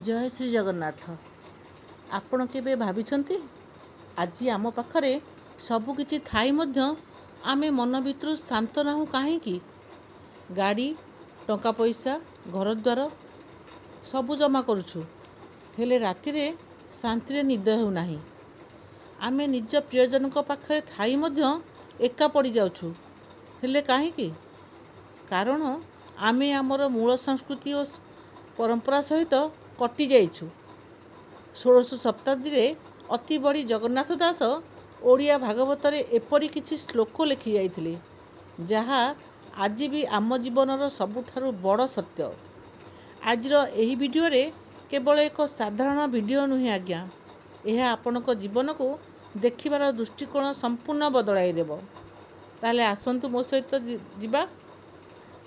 जय श्री जगन्नाथ। आपण केबे भाबिछंती आजी आम पाखरे सबु किछि थाई मध्य आमे मन भितरु शांत नाहु काहेकि? गाड़ी टंका पैसा घर द्वार सबु जमा करुछु, हेले रातिरे शांति निद हेउ नाही। आमे निज प्रियजनक पाखरे थाई मध्य एका पड़ी जाउछु, हेले काहेकि? कारण आमे आमर मूल संस्कृति और परंपरा सहित कटि जाइछु। 16 शताब्दी अति बड़ी जगन्नाथ दास ओडिया भागवत एपरी किछि श्लोक लिखि जाइथिले, जहा आज भी आम जीवनर सबुठारु बड़ सत्य। आजिर एही वीडियो रे केवल एक साधारण वीडियो नुहे आज्ञा, यह आपणक जीवन को देखिबार दृष्टिकोण संपूर्ण बदलाई देव। ताले आसंतु मो सहित जिबा।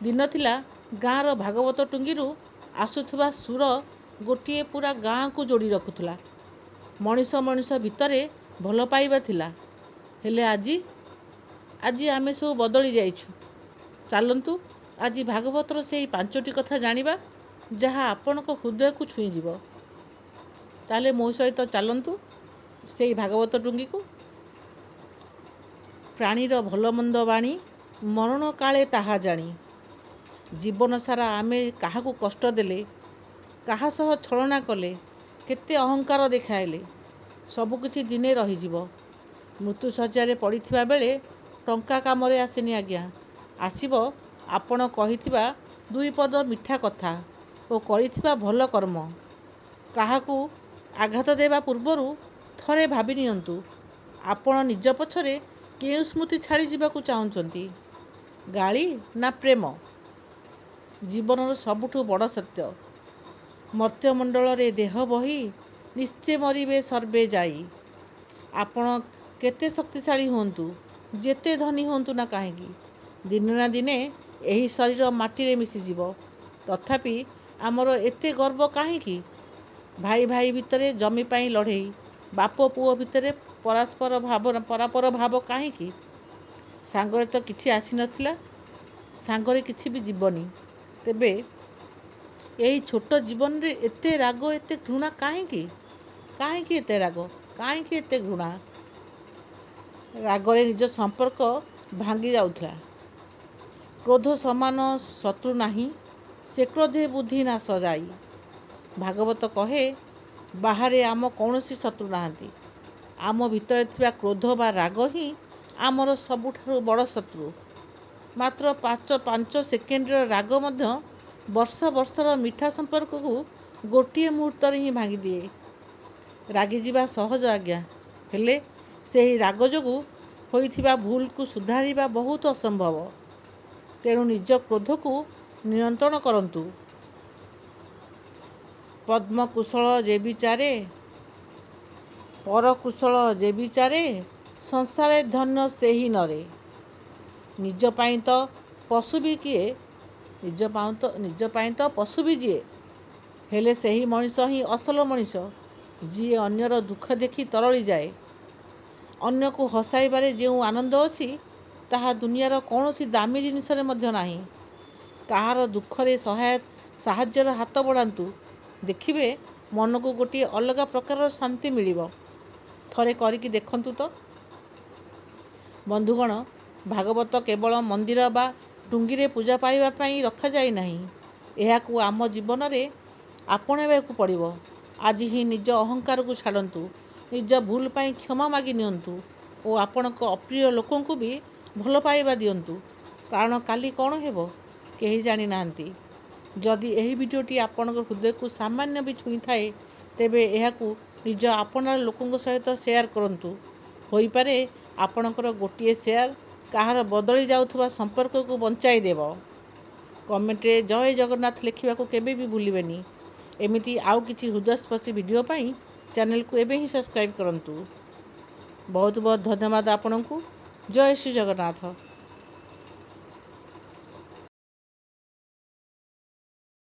दिन थिला गाँर भागवत टुंगीरु आसुथुबा सुर गोटे पूरा गाँ को जोड़ी रखुला। मनीष मनीष भितरे भल पाइबा थिला, हेले आजी आमे सब बदली जाइछु। चलंतु आज भागवतर से 5टी कथा जानिबा, जहा आपणक हृदय को छुई जीव। ताले मो सहित चलंतु से भागवत टुंगी को। प्राणीर भल मंद बाणी मरण काले ताहा जानी। जीवन सारा आमे काहाकू कष्ट देले, काहा सह छलना कले, केते अहंकार देखाइले, सबुकिछि दिने रहीजिव। मृत्यु शज्यारे पड़िथिबा बेले टंका कामरे आसेनी आज्ञा, आसिब आपण कहिथिबा 2 पद मिठा कथा ओ करिथिबा भल कर्म। काहाकू आघात देवा पूर्वरु थरे भाबि नियंतु, आपण निज पछरे केउ स्मृति छाड़ी जीवाकू चाहुचंती, गाली ना प्रेम? जीवनर सबुठु बड़ सत्य। मर्त्यमंडल रे देह बही निश्चय मरिबे सर्वे जाई। आपण केते शक्तिशाली होंतु, जेते धनी होंतु ना काहेकि, दिने ना दिने एही शरीर माटी रे मिसी जीव। तथापि आमर एते गर्व काहेकि? भाई भाई भितरे जमी पाई लड़ेई, बाप पुओ भितरे परस्पर परापर भाव काहेकि? सांगरे तो किछि आसी नथिला, सांगरे किछि भी जीवनी, तेबे यही छोट जीवन रे एते राग एते घृणा काहेकि? काहेकि एते राग, काहेकि एते घृणा? रागरे निज संपर्क भांगी जाउथला। क्रोध समान शत्रु नाही, से क्रोधे बुद्धि नाश जाई। भागवत कहे बाहरे आम कौनसी शत्रु नाहांती, आम भितरे थिबा क्रोध बा राग ही आमर सबुठारु बड़ शत्रु। मात्र 5 सेकेंड राग मध्य वर्ष वर्षर मिठा संपर्क को गोटे मुहूर्त ही भांगी दिए। रागी जीवा सहज आज्ञा, हेले सेही राग जोगु होइथिबा भूल को सुधारिबा बहुत असंभव। तेणु निज क्रोध को नियंत्रण करंतु। पद्म कुशल जे विचारे, पर कुशल जे विचारे, संसारे धन्य सेही नरे। निज पाई तो पशु भी किए, निज पाई तो पशु भी जिए, हेले सेही मनीष ही असल मनीष, जी अन्यर दुख देखी तरली जाए। अन्य को हसाइबारे जो आनंद अछि, ताहा दुनियार कौनसी दामी जिनिसरे मध्य नाही। काहार दुखरे साहाय्यर हाथ बढ़ांतु, देखिबे मन को गोटे अलग प्रकार शांति मिलिब। थरे करिकी देखंतु तो। बंधुगण, भागवत केवल मंदिर बा टुंगीरे पूजा पाइबा पाई रखा जाई नाही, एहाकू आम जीवन रे आपणाइबाकू पड़िबो। आज ही निज अहंकार को छाड़ंतु, निज भूल पाई क्षमा मागी नियंतु और आपणक अप्रिय लोकों को भी भल पाइबा दियंतु। कारण काली कौन हेबो केही जानी नांती। जदि एही वीडियोटी आपणक हृदय को सामान्य भी छुई थाए, तेबे एहाकू निज आपणार लोकों सहित शेयर करंतु। होई पारे आपणकर गोटिए शेयर काहार बदली जाउथुबा संपर्क को बंचाई देव। कमेंट रे जय जगन्नाथ लिखिबा को केबे भी भूलिबेनी। एमिति आउ किछि हृदयस्पर्शी वीडियो पाई चैनल को एबे ही सब्सक्राइब करंतु। बहुत बहुत धन्यवाद आपनकु। जय श्री जगन्नाथ।